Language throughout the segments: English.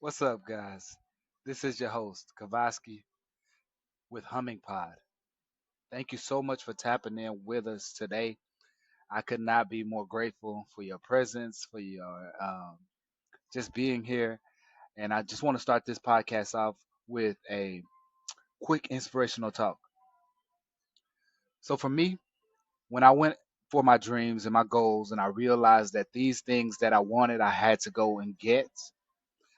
What's up, guys? This is your host, Kavaski, with Humming Pod. Thank you so much for tapping in with us today. I could not be more grateful for your presence, for your just being here. And I just want to start this podcast off with a quick inspirational talk. So, for me, when I went for my dreams and my goals, and I realized that these things that I wanted, I had to go and get,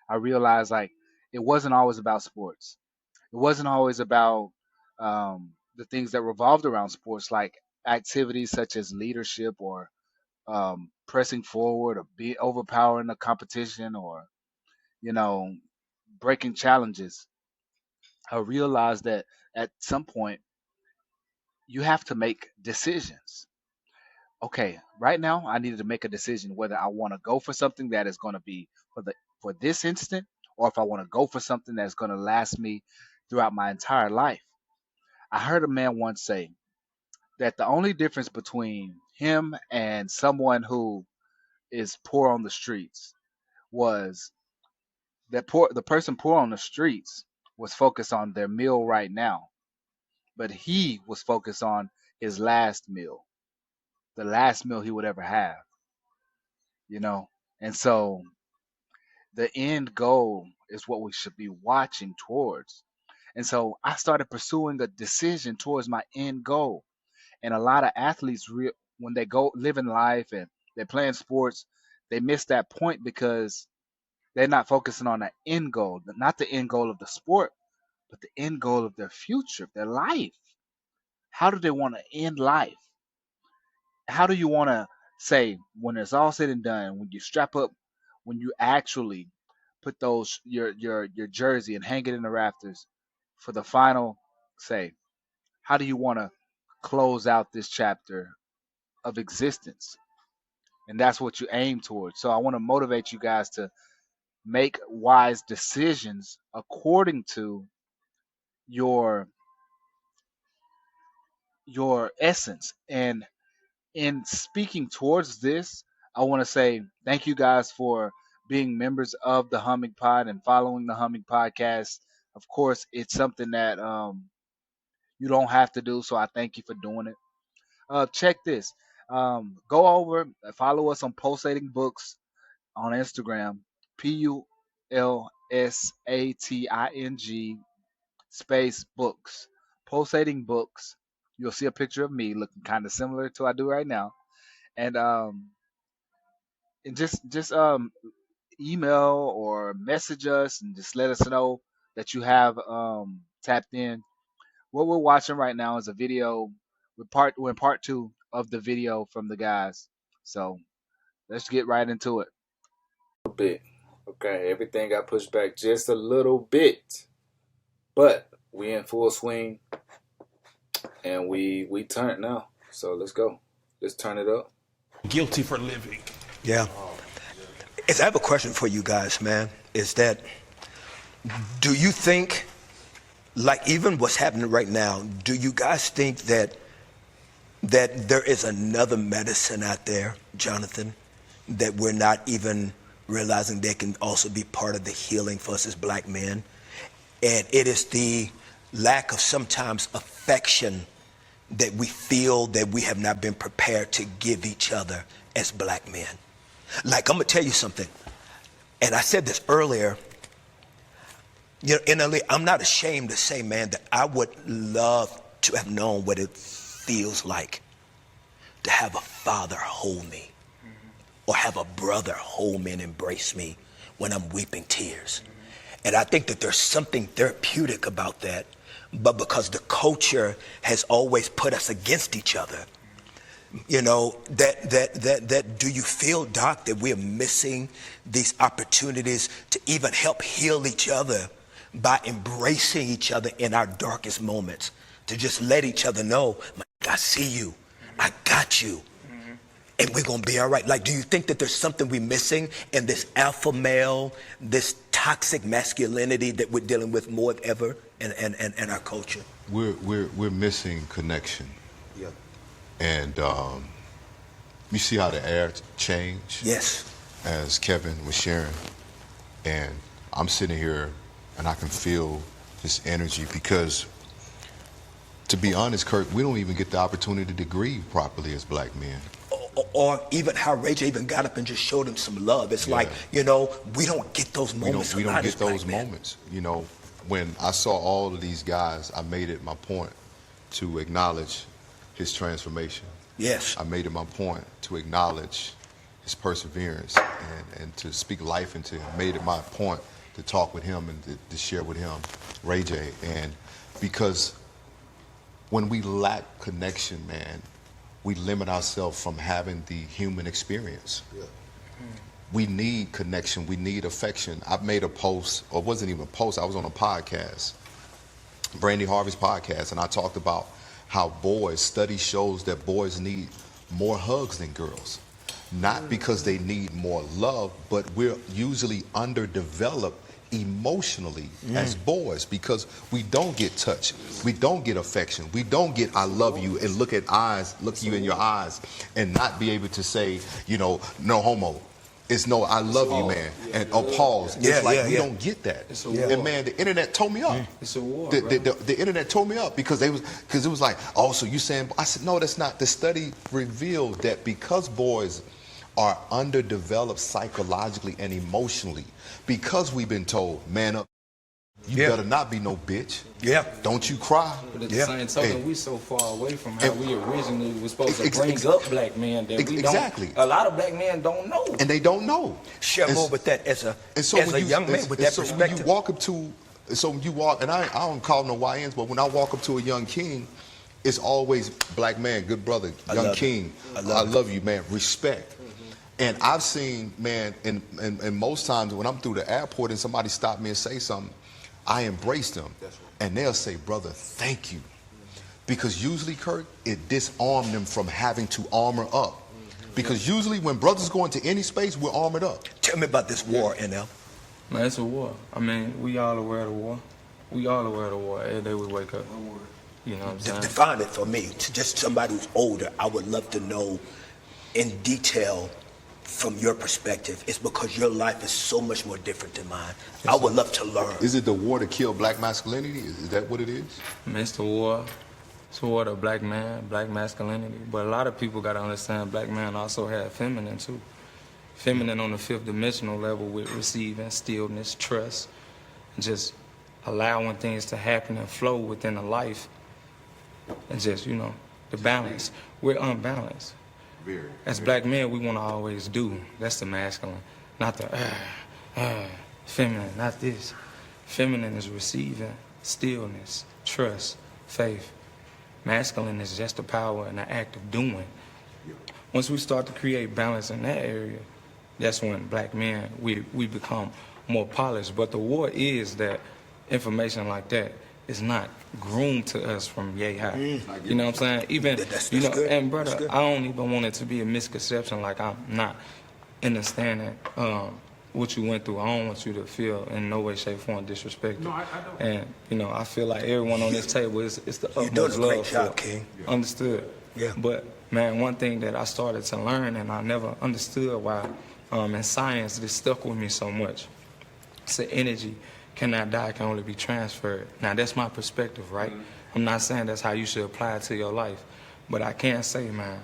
I realized like it wasn't always about sports. It wasn't always about the things that revolved around sports, like activities such as leadership or pressing forward or be overpowering the competition or you know breaking challenges. I realized that at some point you have to make decisions. Okay, right now I needed to make a decision whether I want to go for something that is going to be for this instant, or if I want to go for something that's going to last me throughout my entire life. I heard a man once say that the only difference between him and someone who is poor on the streets was that the person poor on the streets was focused on their meal right now, but he was focused on his last meal, the last meal he would ever have, you know. And so the end goal is what we should be watching towards. And so I started pursuing a decision towards my end goal. And a lot of athletes, when they go live in life and they're playing sports, they miss that point because they're not focusing on the end goal, not the end goal of the sport, but the end goal of their future, their life. How do they want to end life? How do you want to say when it's all said and done, when you strap up, when you actually put those your jersey and hang it in the rafters for the final say? How do you want to close out this chapter of existence? And that's what you aim towards. So I want to motivate you guys to make wise decisions according to your your essence. And in speaking towards this, I want to say thank you guys for being members of the Humming Pod and following the Humming Podcast. Of course, it's something that you don't have to do, so I thank you for doing it. Check this. Go over, follow us on Pulsating Books on Instagram, PULSATING space books, Pulsating Books. You'll see a picture of me looking kind of similar to I do right now, and just email or message us and just let us know that you have tapped in. What we're watching right now is a video. We're in part two of the video from the guys. So let's get right into it. Bit. Okay, everything got pushed back just a little bit, but we in full swing and we turned now. So let's go. Let's turn it up. Guilty for living. Yeah. I have a question for you guys, man. Is that, do you think, like even what's happening right now, do you guys think that there is another medicine out there, Jonathan, that we're not even realizing that can also be part of the healing for us as black men? And it is the lack of sometimes affection that we feel that we have not been prepared to give each other as black men. Like, I'm gonna tell you something, and I said this earlier, you know, NLE, I'm not ashamed to say, man, that I would love to have known what it feels like to have a father hold me, or have a brother hold me and embrace me when I'm weeping tears. And I think that there's something therapeutic about that, but because the culture has always put us against each other, you know, that do you feel, Doc, that we are missing these opportunities to even help heal each other by embracing each other in our darkest moments, to just let each other know, I see you, I got you, and we're gonna be all right? Like, do you think that there's something we're missing in this alpha male, this toxic masculinity that we're dealing with more than ever in our culture? We're missing connection. Yeah. And you see how the air changed Yes. as Kevin was sharing. And I'm sitting here and I can feel this energy because, to be honest, Kirk, we don't even get the opportunity to grieve properly as black men. Or even how Ray J even got up and just showed him some love. It's like, we don't get those moments. We don't get those moments. When I saw all of these guys, I made it my point to acknowledge his transformation. Yes. I made it my point to acknowledge his perseverance and to speak life into him. Made it my point to talk with him and to share with him Ray J. And because when we lack connection, man, we limit ourselves from having the human experience. Yeah. We need connection. We need affection. I made a post, or it wasn't even a post, I was on a podcast, Brandy Harvey's podcast, and I talked about how study shows that boys need more hugs than girls. Not because they need more love, but we're usually underdeveloped emotionally as boys because we don't get touch, we don't get affection, we don't get I love you and look you in your eyes and not be able to say, no homo. It's no I love you, man, and pause. It's like we don't get that. And man, the internet tore me up. It's a war. The internet tore me up because it was like, oh, so you saying? I said, no, that's not. The study revealed that because boys are underdeveloped psychologically and emotionally, because we've been told, man up, you better not be no bitch. Yeah. Don't you cry. But at the same token, we so far away from how we originally were supposed to bring up black men that we don't. A lot of black men don't know. And they don't know. Share more with that as a young man with that perspective. When you walk up to, and I don't call no YNs, but when I walk up to a young king, it's always black man, good brother, young king. I love you, man. Respect. And I've seen, man, and most times when I'm through the airport and somebody stop me and say something, I embrace them. And they'll say, brother, thank you. Because usually, Kurt, it disarmed them from having to armor up. Because usually when brothers go into any space, we're armored up. Tell me about this war, NL. Man, it's a war. I mean, we all aware of the war. We all aware of the war. Every day we wake up. You know what I'm saying? Define it for me. To just somebody who's older, I would love to know in detail from your perspective. It's because your life is so much more different than mine. I would love to learn. Is it the war to kill black masculinity? Is that what it is? I mean, it's the war. It's the war to black man, black masculinity. But a lot of people got to understand black men also have feminine too. Feminine on the fifth dimensional level with receiving, stillness, trust, and just allowing things to happen and flow within a life. And just, the balance. We're unbalanced. As black men, we want to always do. That's the masculine, not the feminine, not this. Feminine is receiving, stillness, trust, faith. Masculine is just the power and the act of doing. Once we start to create balance in that area, that's when black men, we become more polished. But the war is that information like that is not groomed to us from yay high. You know what I'm saying? Even, that's and brother, I don't even want it to be a misconception like I'm not understanding what you went through. I don't want you to feel in no way, shape, form disrespected. No, I don't. And, I feel like everyone on this table is the utmost You're doing a great love job, for. King. Understood. Yeah. But, man, one thing that I started to learn and I never understood why in science this stuck with me so much. It's the energy cannot die, can only be transferred. Now, that's my perspective, right? I'm not saying that's how you should apply it to your life. But I can say, man,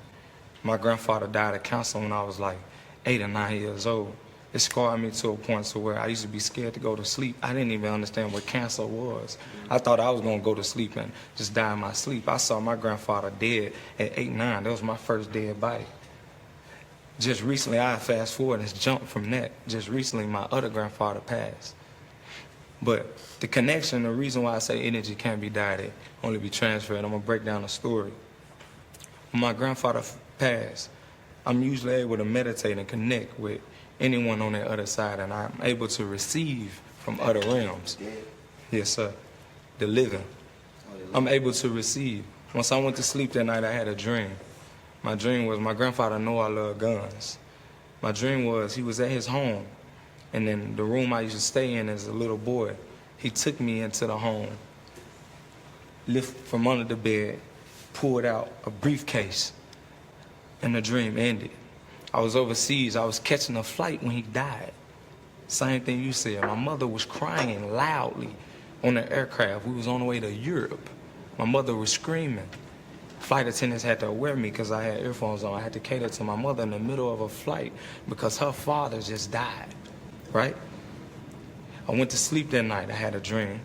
my grandfather died of cancer when I was like 8 or 9 years old. It scarred me to a point to where I used to be scared to go to sleep. I didn't even understand what cancer was. I thought I was going to go to sleep and just die in my sleep. I saw my grandfather dead at 8, 9. That was my first dead body. Just recently, I fast forward and jumped from that. Just recently, my other grandfather passed. But the connection, the reason why I say energy can't be died, it only be transferred, I'm going to break down the story. When my grandfather passed, I'm usually able to meditate and connect with anyone on the other side, and I'm able to receive from other realms. Yes, sir. The living. I'm able to receive. Once I went to sleep that night, I had a dream. My dream was my grandfather knew I love guns. My dream was he was at his home. And then the room I used to stay in as a little boy, he took me into the home, lifted from under the bed, pulled out a briefcase, and the dream ended. I was overseas. I was catching a flight when he died. Same thing you said. My mother was crying loudly on the aircraft. We was on the way to Europe. My mother was screaming. Flight attendants had to wear me because I had earphones on. I had to cater to my mother in the middle of a flight because her father just died, right? I went to sleep that night. I had a dream.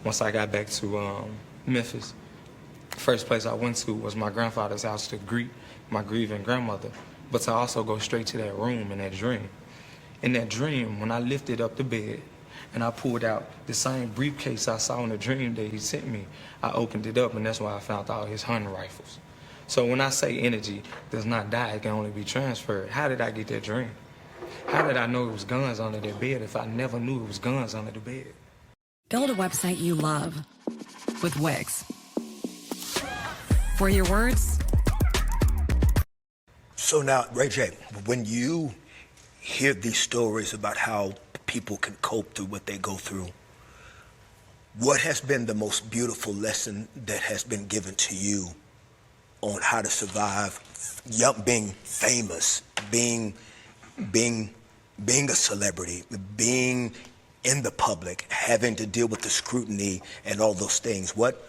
Once I got back to Memphis, first place I went to was my grandfather's house to greet my grieving grandmother, but to also go straight to that room in that dream. In that dream, when I lifted up the bed and I pulled out the same briefcase I saw in the dream that he sent me, I opened it up, and that's where I found all his hunting rifles. So when I say energy does not die, it can only be transferred. How did I get that dream? How did I know it was guns under that bed if I never knew it was guns under the bed? Build a website you love with Wix. For your words. So now, Ray J, when you hear these stories about how people can cope through what they go through, what has been the most beautiful lesson that has been given to you on how to survive being famous, being a celebrity, being in the public, having to deal with the scrutiny and all those things? What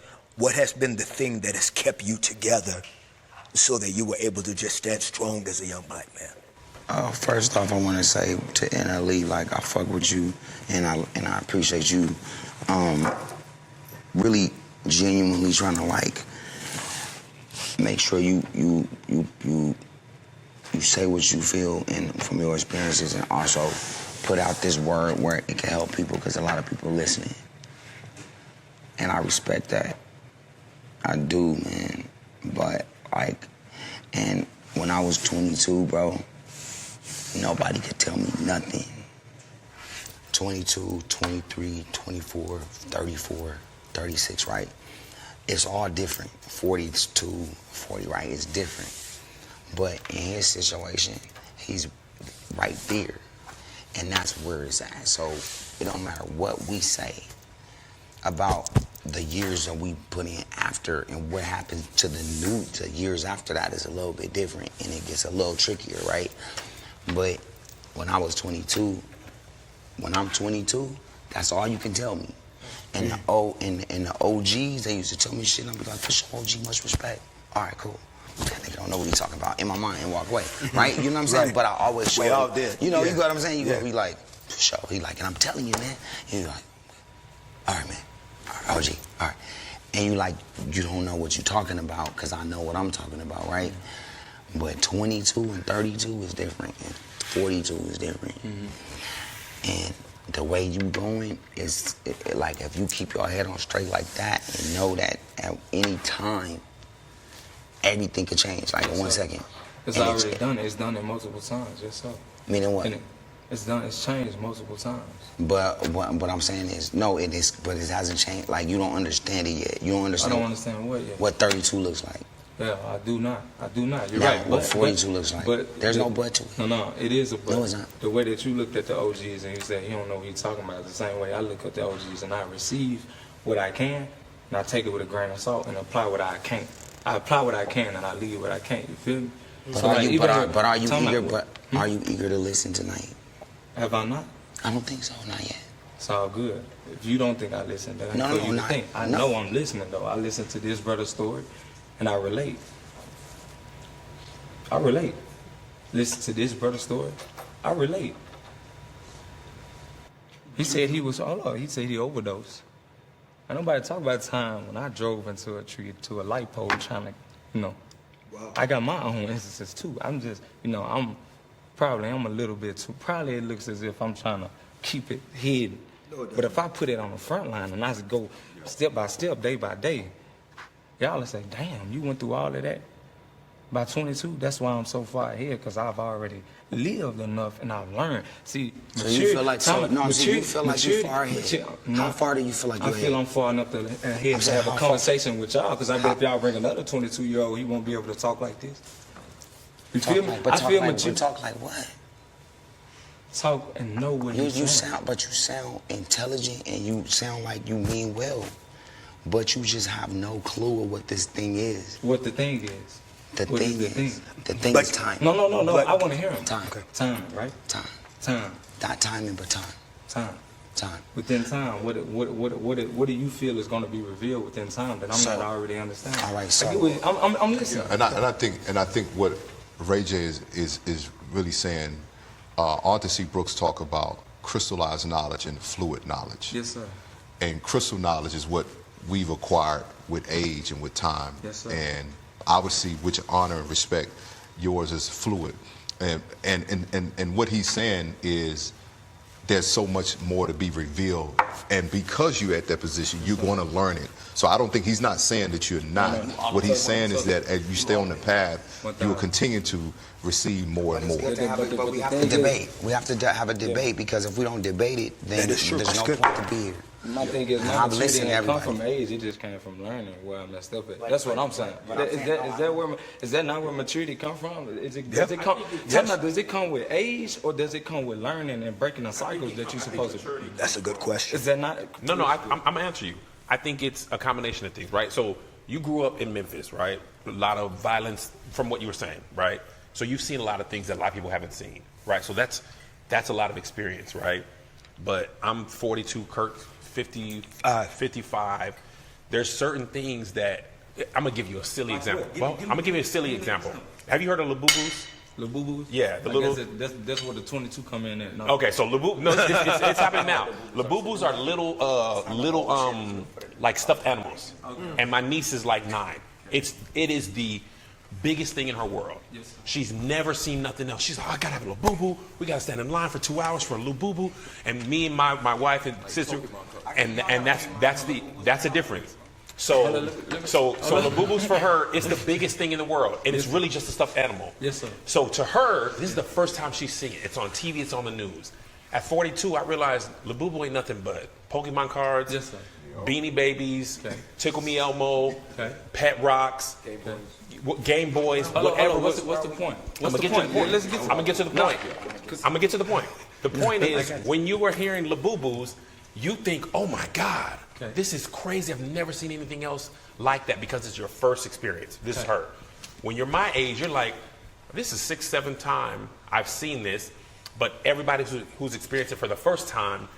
has been the thing that has kept you together so that you were able to just stand strong as a young black man? First off, I want to say to NLE, like, I fuck with you, and I appreciate you really genuinely trying to, like, make sure you say what you feel and from your experiences, and also put out this word where it can help people, because a lot of people are listening. And I respect that. I do, man. But, like, and when I was 22, bro, nobody could tell me nothing. 22, 23, 24, 34, 36, right? It's all different. 42, 40, right? It's different. But in his situation, he's right there. And that's where it's at. So it don't matter what we say about the years that we put in after, and what happens to the years after that is a little bit different, and it gets a little trickier, right? But when I was 22, when I'm 22, that's all you can tell me. And the OGs, they used to tell me shit, and I'd be like, for sure, OG, much respect. All right, cool. That nigga don't know what he's talking about in my mind, and walk away, right? You know what I'm saying? Right. But I always show. We all did. You know, you know what I'm saying? You go, he like, for sure. He like, and I'm telling you, man. He's like, all right, man. All right, OG, all right. And you like, you don't know what you're talking about, because I know what I'm talking about, right? But 22 and 32 is different, and 42 is different. And the way you going is, like, if you keep your head on straight like that and know that at any time, everything could change, like in 1 second. It's already done. It's done it multiple times, yes, sir. Meaning what? It's done. It's changed multiple times. But what I'm saying is, no, it is, but it hasn't changed. Like, you don't understand it yet. You don't understand. I don't understand what yet. What 32 looks like. Yeah, I do not. You're yeah, right. What 42 looks like. But there's no but to it. No, it is a but. No, it's not. The way that you looked at the OGs and you said you don't know what you're talking about is the same way I look at the OGs and I receive what I can, and I take it with a grain of salt and apply what I can't. I apply what I can and I leave what I can't. You feel me? But so are you eager to listen tonight? Have I not? I don't think so. Not yet. It's all good. If you don't think I listen, then no, you to think. I know I'm listening though. I listen to this brother's story, and I relate. Listen to this brother's story. I relate. He said he was. He said he overdosed. And nobody talk about the time when I drove into a tree, to a light pole, trying to, Wow. I got my own instances too. I'm just, I'm a little bit too. Probably it looks as if I'm trying to keep it hidden. No, but if I put it on the front line and I just go step by step, day by day, y'all will say, damn, you went through all of that. By 22, that's why I'm so far ahead, because I've already lived enough and I've learned. See, so you feel like you feel like you're far ahead. How far do you feel like you're ahead? I feel I'm far enough ahead to have a conversation with y'all, because I bet if y'all bring another 22-year-old, he won't be able to talk like this. You feel me? But talk like what? Talk and know what you sound. But you sound intelligent and you sound like you mean well, but you just have no clue of what this thing is. What the thing is. The thing is time. No. I want to hear him. Time. Time, right? Time. Time. Not timing, but time. Time. Time. Within time, what do you feel is going to be revealed within time that I'm not already understanding? All right, I so get what- I'm listening. And I think what Ray J is really saying, Arthur C. Brooks talk about crystallized knowledge and fluid knowledge. Yes, sir. And crystal knowledge is what we've acquired with age and with time. Yes, sir. And obviously, which honor and respect, yours is fluid. And what he's saying is there's so much more to be revealed. And because you're at that position, you're going to learn it. So I don't think he's not saying that you're not. What he's saying is that as you stay on the path, you will continue to receive more and more. but we have to debate. We have to have a debate because if we don't debate it, then there's no point to be here. My thing is, my I've listened maturity to didn't come everybody. from age. It just came from learning where I messed up at. That's what I'm saying. Is that not where maturity come from? Does it come? Tell me, does it come with age or does it come with learning and breaking the cycles that you're supposed to? That's a good question. Is that not? No, I'm gonna answer you. I think it's a combination of things, right? So you grew up in Memphis, right? A lot of violence, from what you were saying, right? So you've seen a lot of things that a lot of people haven't seen, right? So that's a lot of experience, right? But I'm 42, Kirk 50, 55. There's certain things that I'm gonna give you a silly example. Well, I'm gonna give you a silly example. Have you heard of Labubus? Labubus? Yeah, the little. That's where the 22 come in at. No. Okay, so Labubu, no, it's happening now. Labubus are little like stuffed animals, and my niece is like 9. It is the biggest thing in her world. Yes. She's never seen nothing else. She's like, oh, I gotta have a Labubu. We gotta stand in line for 2 hours for a Labubu. And me and my wife and sister, and that's a difference. So Labubus for her is the biggest thing in the world, and it's really just a stuffed animal. Yes, sir. So to her, this is the first time she's seen it. It's on TV, it's on the news. At 42, I realized Labubu ain't nothing but Pokemon cards, Yes, sir. Beanie Babies, Okay. Tickle Me Elmo, Okay. Pet Rocks, Game Boys, whatever. What's the point? I'm gonna get to the point. I'm gonna get to the point. I'm gonna get to the point. The point is, when you were hearing Labubus, you think, oh my God, Okay. this is crazy. I've never seen anything else like that because it's your first experience. This is her. When you're my age, you're like, this is 6th, 7th time I've seen this, but everybody who's experienced it for the first time,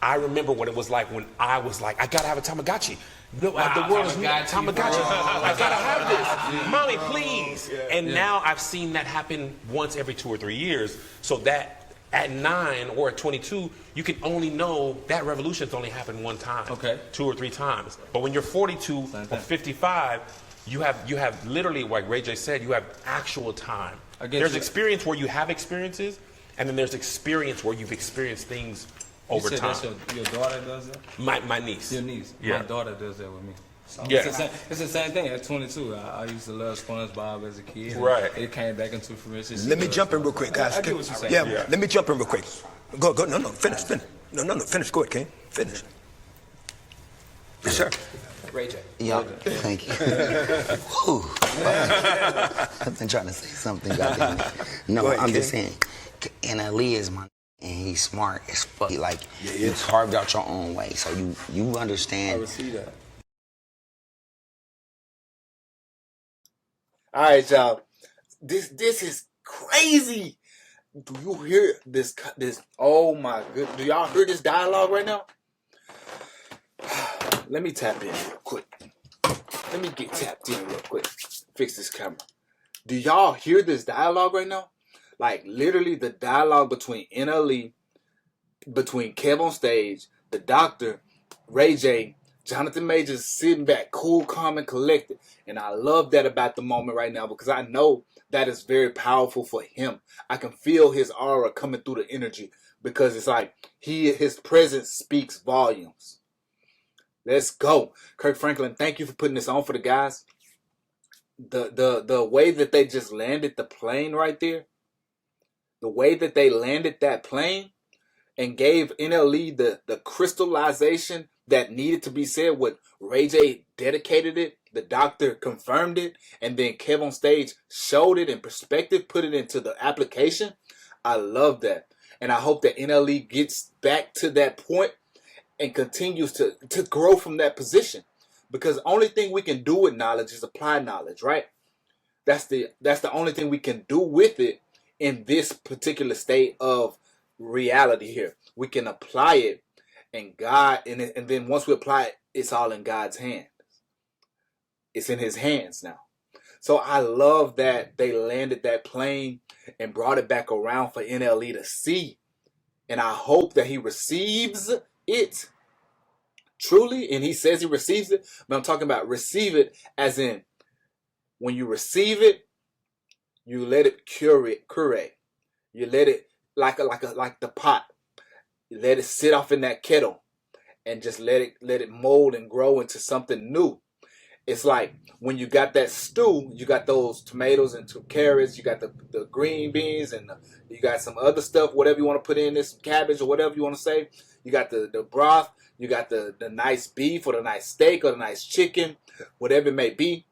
I remember what it was like when I was like, I gotta have a Tamagotchi. The world is Tamagotchi. I gotta have this. Mommy, please. And now I've seen that happen once every 2 or 3 years. So that at 9 or at 22, you can only know that revolution's only happened one time. Okay. 2 or 3 times. But when you're 42 or 55, you have literally, like Ray J said, you have actual time. There's experience where you have experiences, and then there's experience where you've experienced things over you said time. That's your daughter does that? My niece. Your niece. Yeah. My daughter does that with me. So Yeah. It's the same thing. At 22, I used to love SpongeBob as a kid. and Right. It came back into fruition. Let me jump in real quick, guys. I get what you're saying. Yeah, let me jump in real quick. Go. No, finish. No, finish. Go ahead, King. Finish. Yes, sir. Ray J. Yeah, thank you. Whew. I've been trying to say something. Goddamn it. No, Go ahead, I'm just King. saying. And Ali is my, and he's smart as fuck. Like you carved out your own way, so you understand. I see that. All right, y'all. This is crazy. Do you hear this? Oh my good. Do y'all hear this dialogue right now? Let me tap in real quick. Let me get tapped in real quick. Fix this camera. Do y'all hear this dialogue right now? Like literally the dialogue between NLE, between Kev on stage, the doctor, Ray J, Jonathan Majors sitting back, cool, calm, and collected. And I love that about the moment right now because I know that is very powerful for him. I can feel his aura coming through the energy because it's like his presence speaks volumes. Let's go. Kirk Franklin, thank you for putting this on for the guys. The way that they just landed the plane right there, the way that they landed that plane and gave NLE the crystallization that needed to be said, what Ray J dedicated it, the doctor confirmed it, and then Kev on stage showed it in perspective, put it into the application. I love that. And I hope that NLE gets back to that point and continues to grow from that position. Because the only thing we can do with knowledge is apply knowledge, right? That's the only thing we can do with it in this particular state of reality here. We can apply it, and God, and then once we apply it, it's all in God's hands. It's in His hands now. So I love that they landed that plane and brought it back around for NLE to see. And I hope that he receives it truly. And he says he receives it. But I'm talking about receive it as in when you receive it, you let it cure. You let it like the pot. You let it sit off in that kettle and just let it mold and grow into something new. It's like when you got that stew, you got those tomatoes and 2 carrots, you got the green beans, and you got some other stuff, whatever you want to put in this, cabbage or whatever you want to say. You got the broth, you got the nice beef or the nice steak or the nice chicken, whatever it may be.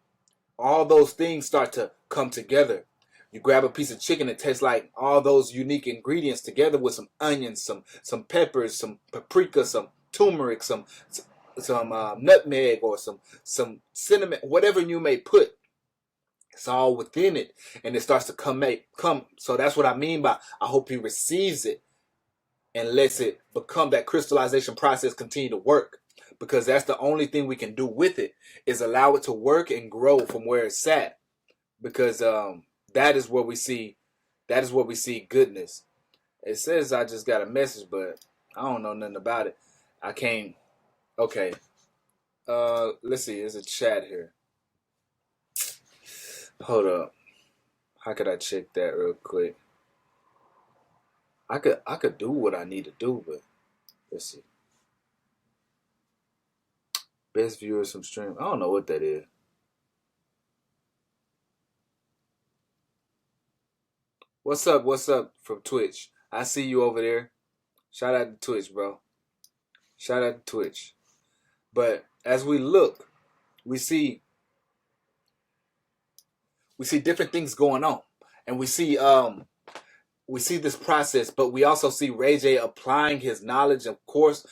All those things start to come together. You grab a piece of chicken that tastes like all those unique ingredients together with some onions, some peppers, some paprika, some turmeric, some nutmeg or some cinnamon, whatever you may put. It's all within it, and it starts to come. So that's what I mean by I hope he receives it and lets it become that crystallization process continue to work, because that's the only thing we can do with it is allow it to work and grow from where it's at, because that is where we see goodness. It says I just got a message, but I don't know nothing about it. I can't. Okay. Let's see. There's a chat here. Hold up. How could I check that real quick? I could do what I need to do, but let's see. Best viewers from stream. I don't know what that is. What's up? What's up from Twitch? I see you over there. Shout out to Twitch, bro. Shout out to Twitch. But as we look, we see different things going on, and we see this process. But we also see Ray J applying his knowledge, of course,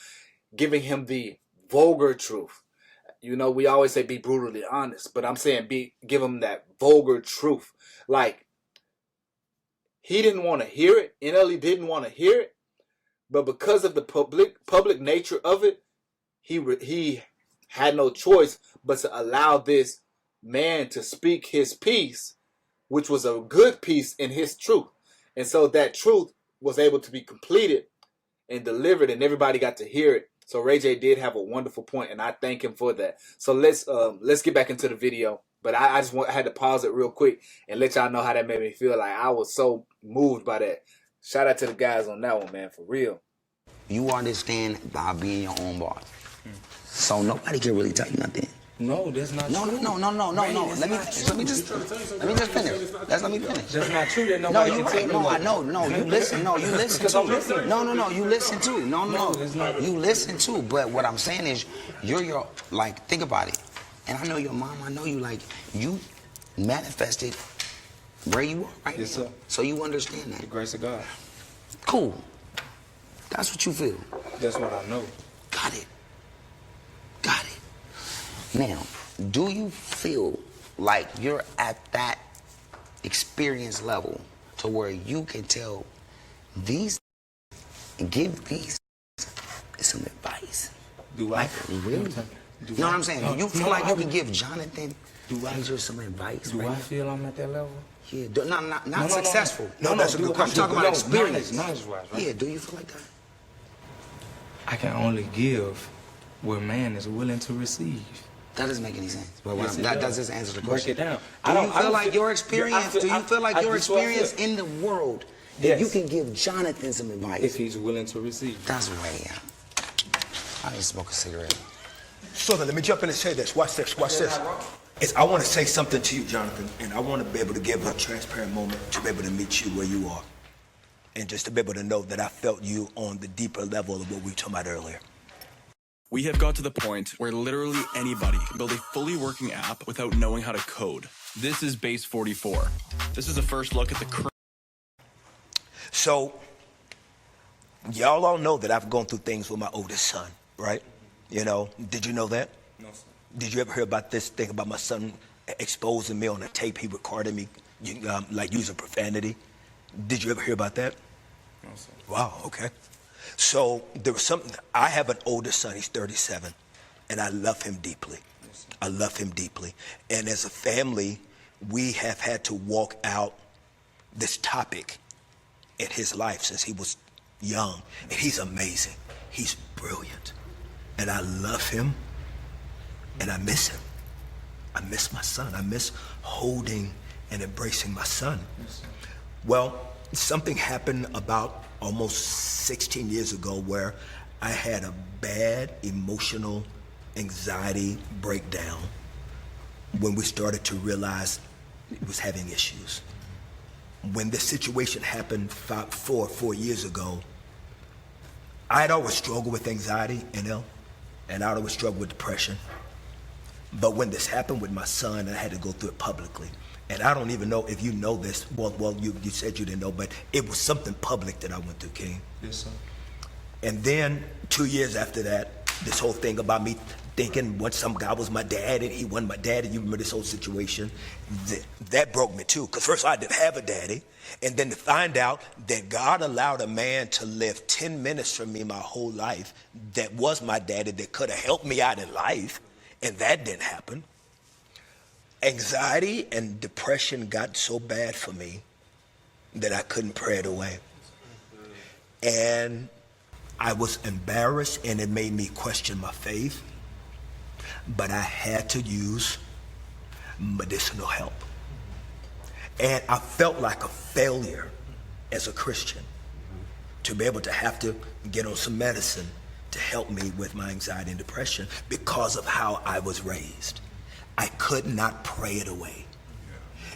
giving him the vulgar truth. You know, we always say be brutally honest, but I'm saying give him that vulgar truth. Like, he didn't want to hear it. NLE didn't want to hear it, but because of the public nature of it, he had no choice but to allow this man to speak his piece, which was a good piece in his truth. And so that truth was able to be completed and delivered, and everybody got to hear it. So Ray J did have a wonderful point, and I thank him for that. So let's get back into the video. But I just had to pause it real quick and let y'all know how that made me feel. Like, I was so moved by that. Shout out to the guys on that one, man, for real. You understand by being your own boss. So nobody can really tell you nothing. No, that's not true. No. Let me just finish. Let me finish. That's not true. That nobody can tell you. You listen. No, you listen too. No, you listen too. No. You listen too. But what I'm saying is, you're like, think about it. And I know your mom. I know you. Like, you manifested where you are right yes, now. Sir. So you understand that. The grace of God. Cool. That's what you feel. That's what I know. Got it. Now, do you feel like you're at that experience level to where you can tell these and give these some advice? Do I? Like, really? You know what I'm saying? Do you feel like you can give Jonathan Major some advice? Do I feel I'm at that level? Yeah. Not successful. No, that's a good question. I'm talking about experience. Knowledge-wise, right? Yeah, do you feel like that? I can only give what man is willing to receive. That doesn't make any sense. But Yes, that does just answer the Break question. it down. Do you feel like your experience? Do you feel like your experience in the world that Yes. you can give Jonathan some advice? If he's willing to receive. That's way out. I didn't smoke a cigarette. So then let me jump in and say this. Watch this. I want to say something to you, Jonathan, and I want to be able to give a transparent moment to be able to meet you where you are, and just to be able to know that I felt you on the deeper level of what we were talking about earlier. We have got to the point where literally anybody can build a fully working app without knowing how to code. This is Base 44. This is a first look at the current. So, y'all all know that I've gone through things with my oldest son, right? You know, did you know that? No, sir. Did you ever hear about this thing about my son exposing me on a tape he recorded me, like using profanity? Did you ever hear about that? No, sir. Wow, okay. So there was something, I have an older son, he's 37, and I love him deeply. Yes, sir. I love him deeply. And as a family, we have had to walk out this topic in his life since he was young. And he's amazing. He's brilliant. And I love him, and I miss him. I miss my son. I miss holding and embracing my son. Yes, sir. Well, something happened about almost 16 years ago where I had a bad emotional anxiety breakdown when we started to realize it was having issues. When this situation happened 4 years ago, I had always struggled with anxiety, and I'd always struggled with depression. But when this happened with my son, I had to go through it publicly. And I don't even know if you know this. Well, you said you didn't know, but it was something public that I went through, King. Yes, sir. And then 2 years after that, this whole thing about me thinking once some guy was my dad and he wasn't my daddy, you remember this whole situation? That broke me too, because first I didn't have a daddy, and then to find out that God allowed a man to live 10 minutes from me my whole life that was my daddy, that could have helped me out in life, and that didn't happen. Anxiety and depression got so bad for me that I couldn't pray it away. And I was embarrassed, and it made me question my faith. But I had to use medicinal help. And I felt like a failure as a Christian to be able to have to get on some medicine to help me with my anxiety and depression because of how I was raised. I could not pray it away.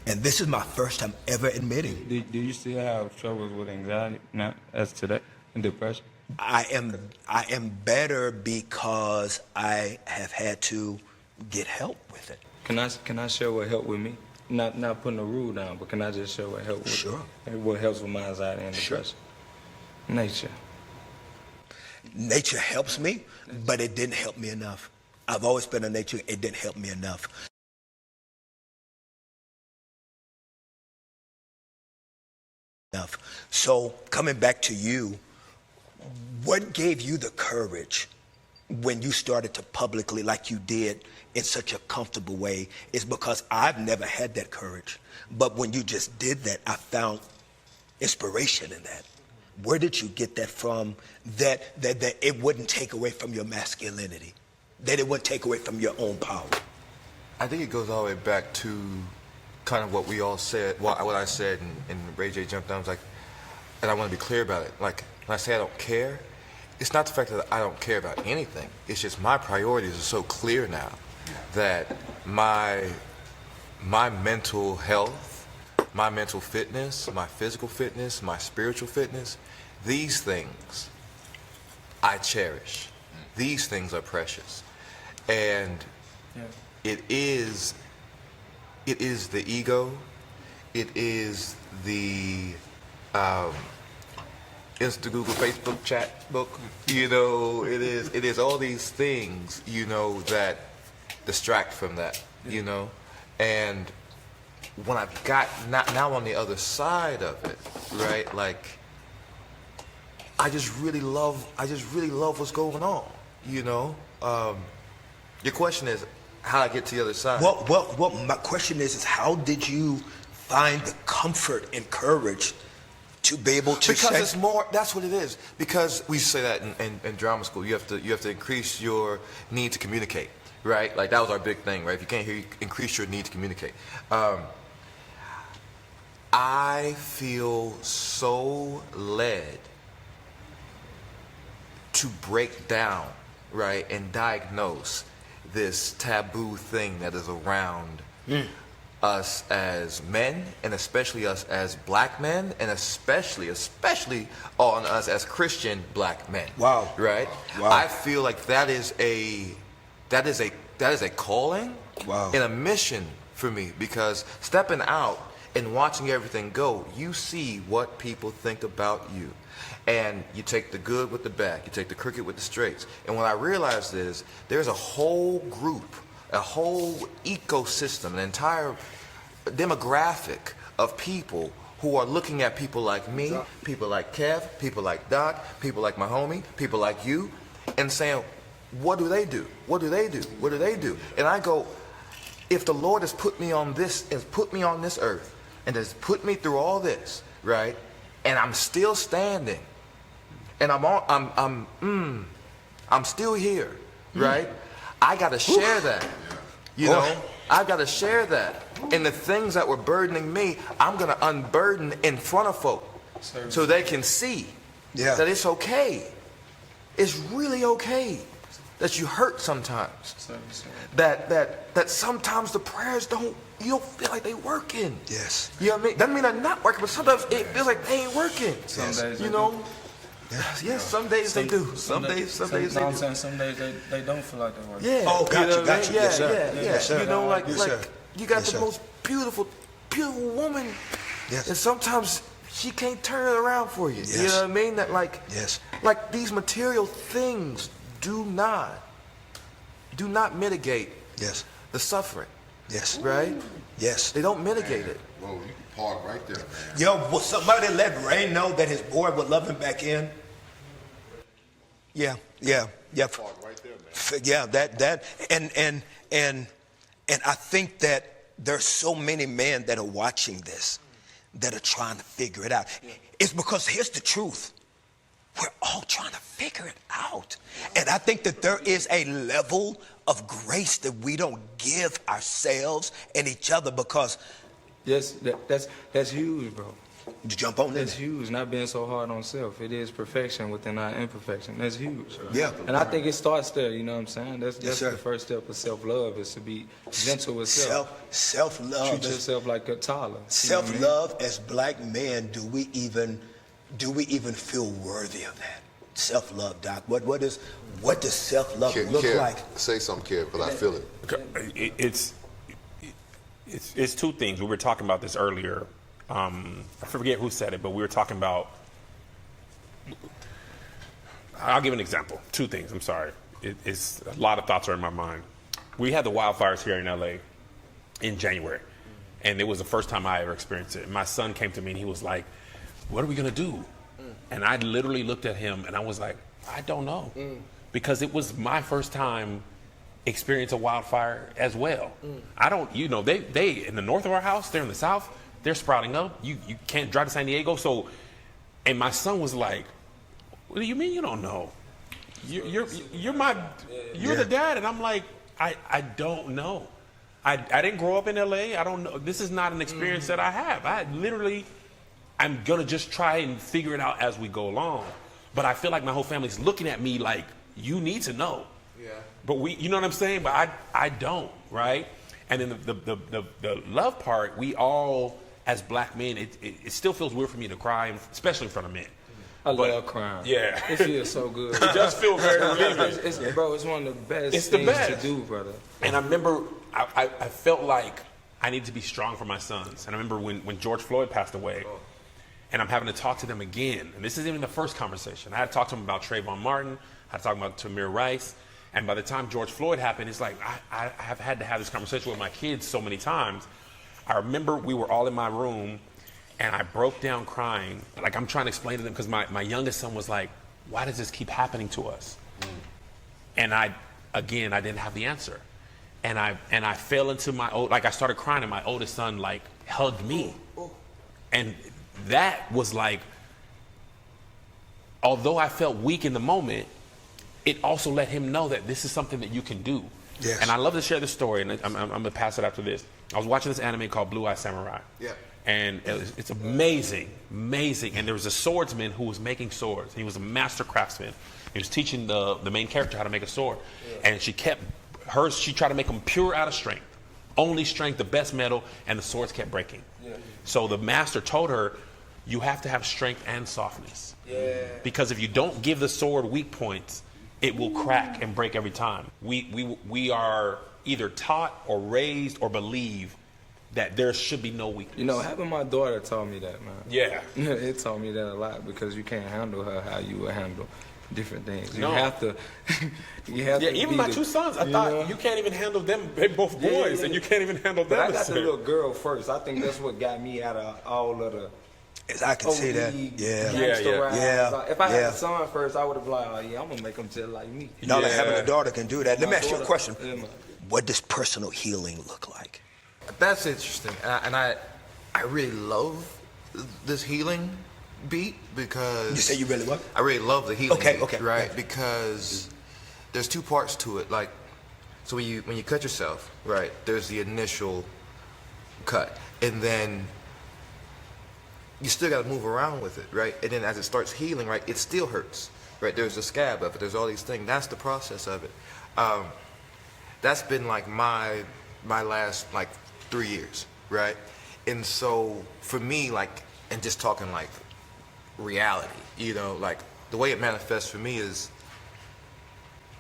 And this is my first time ever admitting. Do you still have troubles with anxiety now as today and depression? I am better because I have had to get help with it. Can I share what helped with me? Not putting a rule down, but can I just share what helped with Sure. what helps with my anxiety and depression? Sure. Nature. Nature helps me, but it didn't help me enough. I've always been a nature, it didn't help me enough. So coming back to you, what gave you the courage when you started to publicly, like you did, in such a comfortable way? Is because I've never had that courage. But when you just did that, I found inspiration in that. Where did you get that from, that it wouldn't take away from your masculinity, that it wouldn't take away from your own power? I think it goes all the way back to kind of what we all said, what I said, and Ray J jumped down. I was like, and I want to be clear about it. Like, when I say I don't care, it's not the fact that I don't care about anything. It's just my priorities are so clear now that my mental health, my mental fitness, my physical fitness, my spiritual fitness, these things I cherish. These things are precious. And it is the ego, it is the Insta, Google, Facebook, chat book, it is all these things, that distract from that, and when I've got, now on the other side of it, right, like, I just really love what's going on, your question is, how I get to the other side? Well, my question is how did you find the comfort and courage to be able to because say... it's more, that's what it is. Because we say that in drama school, you have to increase your need to communicate, right? Like, that was our big thing, right? If you can't hear, you increase your need to communicate. I feel so led to break down, right, and diagnose this taboo thing that is around us as men, and especially us as black men, and especially on us as Christian black men. Wow. Right? Wow. I feel like that is a calling. Wow. And a mission for me, because stepping out and watching everything go, you see what people think about you. And you take the good with the bad, you take the crooked with the straights. And what I realized is there's a whole group, a whole ecosystem, an entire demographic of people who are looking at people like me, people like Kev, people like Doc, people like my homie, people like you, and saying, what do they do? What do they do? What do they do? And I go, if the Lord has put me on this earth and has put me through all this, right? And I'm still standing, and I'm still here, right? I gotta share that. You know, I gotta share that. And the things that were burdening me, I'm gonna unburden in front of folk so they can see that it's okay. It's really okay that you hurt sometimes. That sometimes the prayers you don't feel like they working. Yes. You know what I mean? Doesn't mean they're not working, but sometimes it feels like they ain't working. Some days you know? Yes, some days they do. Some days they do. Some days they don't feel like they're working. Yeah. Oh, got you. Yes, sir. Yeah. Yes, sir. You know, like sir. you got Yes, the sir. most beautiful woman. Yes. And sometimes she can't turn it around for you. Yes. You know what I mean? That like these material things do not mitigate the suffering. Yes. Right? Yes. They don't mitigate it. Whoa, you can park right there, man. Yo, will somebody let Ray know that his boy would love him back in? Yeah. Park right there, man. Yeah, and I think that there's so many men that are watching this that are trying to figure it out. It's because here's the truth. We're all trying to figure it out. And I think that there is a level of grace that we don't give ourselves and each other because... Yes, that's huge, bro. You jump on That's huge, not being so hard on self. It is perfection within our imperfection. That's huge. Yeah. And I think it starts there, you know what I'm saying? That's sir. the first step of self-love, is to be gentle with self. Self-love. Treat yourself like a toddler. Self-love, as black men, do we even feel worthy of that? Self-love, Doc. What does self-love look like? Say something, Kev, because I feel it. It's two things. We were talking about this earlier. I forget who said it, but we were talking about. I'll give an example. Two things. I'm sorry. It's a lot of thoughts are in my mind. We had the wildfires here in LA in January, and it was the first time I ever experienced it. My son came to me and he was like, "What are we gonna do?" And I literally looked at him and I was like, "I don't know," because it was my first time experience a wildfire as well. I don't, they in the north of our house, they're in the south, they're sprouting up. You can't drive to San Diego. So, and my son was like, "What do you mean you don't know? You're the dad." And I'm like, I don't know. I didn't grow up in LA. I don't know. This is not an experience that I have. I'm gonna just try and figure it out as we go along. But I feel like my whole family's looking at me like, you need to know. Yeah. But you know what I'm saying? But I don't, right? And then the love part, we all, as black men, it still feels weird for me to cry, especially in front of men. I love crying. Yeah. It feels so good. It does feel very relieving. Bro, it's one of the best things to do, brother. And I remember I felt like I needed to be strong for my sons. And I remember when George Floyd passed away, and I'm having to talk to them again. And this isn't even the first conversation. I had to talk to them about Trayvon Martin. I had to talk about Tamir Rice. And by the time George Floyd happened, it's like I have had to have this conversation with my kids so many times. I remember we were all in my room, and I broke down crying. Like, I'm trying to explain to them, because my youngest son was like, "Why does this keep happening to us?" And I didn't have the answer. And I fell into I started crying, and my oldest son hugged me. And that was like, although I felt weak in the moment, it also let him know that this is something that you can do. Yes. And I love to share this story, and I'm going to pass it after this. I was watching this anime called Blue Eye Samurai. Yeah. And it's amazing. And there was a swordsman who was making swords. He was a master craftsman. He was teaching the main character how to make a sword. Yeah. And she tried to make them pure out of strength. Only strength, the best metal, and the swords kept breaking. Yeah. So the master told her, you have to have strength and softness. Yeah. Because if you don't give the sword weak points, it will crack and break every time. We are either taught or raised or believe that there should be no weakness. Having my daughter taught me that, man. Yeah. It taught me that a lot, because you can't handle her how you would handle different things. You No. have to. Even my two sons, I thought you can't even handle them. They're both boys, and you can't even handle them. But I got the little girl first. I think that's what got me out of all of I can see that. Yeah. If I had a son first, I would have like, oh yeah, I'm gonna make him just like me. Now that having a daughter can do that. Let me ask you a question. What does personal healing look like? That's interesting, and I really love this healing beat because you say you really what? I really love the healing beat, okay, right? Because there's two parts to it. Like, so when you cut yourself, right? There's the initial cut, and then you still got to move around with it, right? And then as it starts healing, right, it still hurts, right? There's a scab of it. There's all these things. That's the process of it. That's been like my last like 3 years, right? And so for me, like, and just talking like reality, you know, like the way it manifests for me is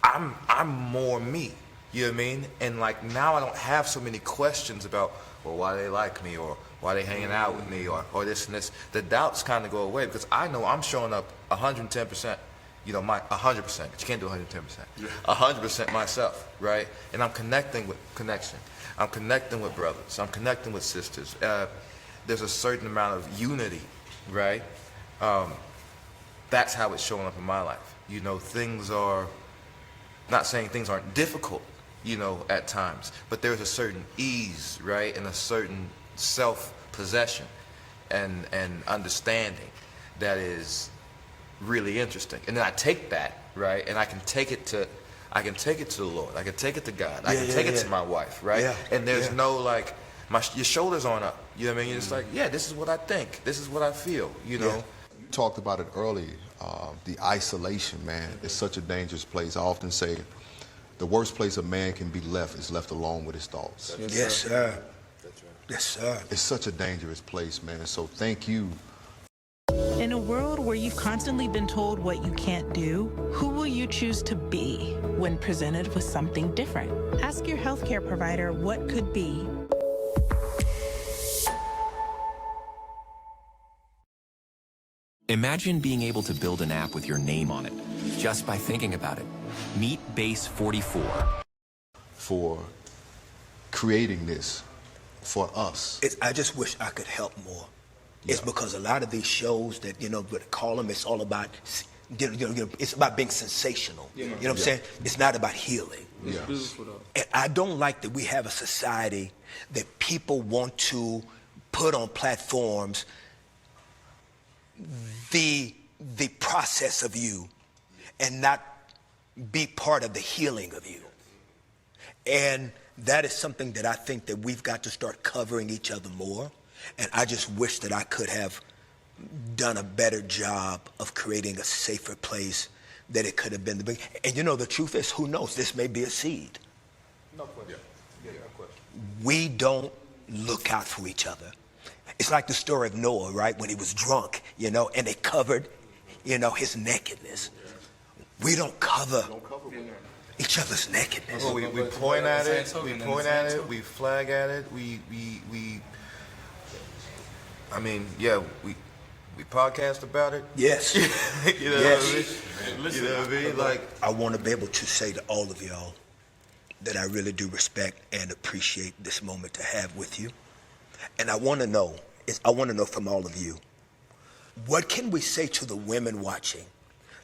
I'm more me, you know what I mean? And like now I don't have so many questions about, well, why they like me or why they hanging out with me or this and this. The doubts kind of go away because I know I'm showing up 110%, you know, my 100%, but you can't do 110%, 100% myself, right? And I'm connecting with connection. I'm connecting with brothers. I'm connecting with sisters. There's a certain amount of unity, right? That's how it's showing up in my life. You know, things are, not saying things aren't difficult, you know, at times, but there's a certain ease, right? And a certain self-possession and understanding that is really interesting. And then I take that, right? And I can take it to the Lord. I can take it to God. I can take it to my wife, right? And there's no like, your shoulders aren't up. You know what I mean? It's like, yeah, this is what I think. This is what I feel, you know? You talked about it earlier, the isolation, man. It's such a dangerous place. I often say the worst place a man can be left is left alone with his thoughts. Yes, sir. That's right. Yes, sir. It's such a dangerous place, man. So thank you. In a world where you've constantly been told what you can't do, who will you choose to be when presented with something different? Ask your healthcare provider what could be. Imagine being able to build an app with your name on it, just by thinking about it. Meet Base 44. For creating this for us. I just wish I could help more. It's because a lot of these shows that, you know, what call them, it's all about, it's about being sensational. You know what I'm saying? It's not about healing. And I don't like that we have a society that people want to put on platforms the process of you and not be part of the healing of you. And that is something that I think that we've got to start covering each other more. And I just wish that I could have done a better job of creating a safer place that it could have been the big. And you know, the truth is, who knows? This may be a seed. No question. No question. We don't look out for each other. It's like the story of Noah, right? When he was drunk, you know, and they covered, you know, his nakedness. We don't cover each other's nakedness. Well, we point at it, we flag at it, we I mean, yeah, we podcast about it. Yes. You know what I mean? You know what I mean? Like, I want to be able to say to all of y'all that I really do respect and appreciate this moment to have with you. And I want to know from all of you, what can we say to the women watching?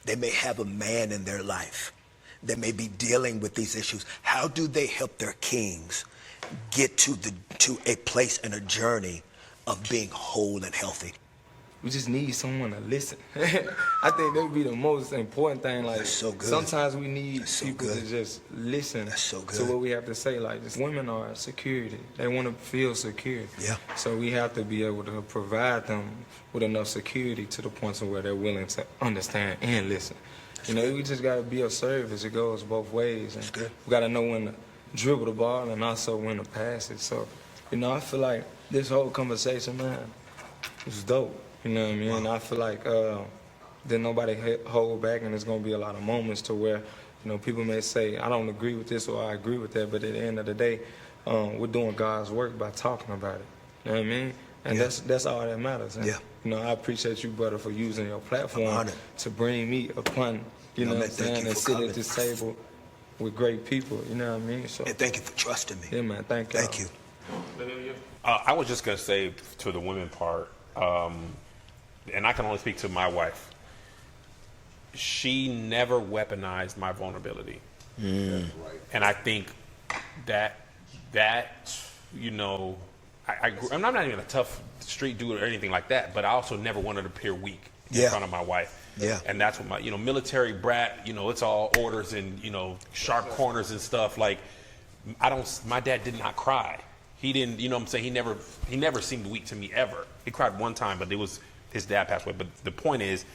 They may have a man in their life that may be dealing with these issues. How do they help their kings get to a place and a journey of being whole and healthy? We just need someone to listen. I think that would be the most important thing. Like, that's so good. Sometimes we need people to just listen to what we have to say. Like, just women are security. They want to feel secure. Yeah. So we have to be able to provide them with enough security to the point where they're willing to understand and listen. You know, we just got to be of service. It goes both ways. And we got to know when to dribble the ball and also when to pass it. So, you know, I feel like this whole conversation, man, was dope. You know what I mean? Wow. I feel like that nobody hold back, and there's going to be a lot of moments to where, you know, people may say, I don't agree with this or I agree with that, but at the end of the day, we're doing God's work by talking about it. You know what I mean? And that's all that matters. And, you know, I appreciate you, brother, for using your platform to bring me upon, you know what I'm saying, and sit at this table with great people. You know what I mean? So, and thank you for trusting me. Yeah, man. Thank you. Thank you. I was just going to say to the women part, and I can only speak to my wife, she never weaponized my vulnerability. Mm. And I think that you know, I'm not even a tough street dude or anything like that, but I also never wanted to appear weak in front of my wife. Yeah. And that's what my, you know, military brat, you know, it's all orders and, you know, sharp corners and stuff. Like, my dad did not cry. He didn't, you know what I'm saying? He never seemed weak to me ever. He cried one time, but it was his dad passed away. But the point is,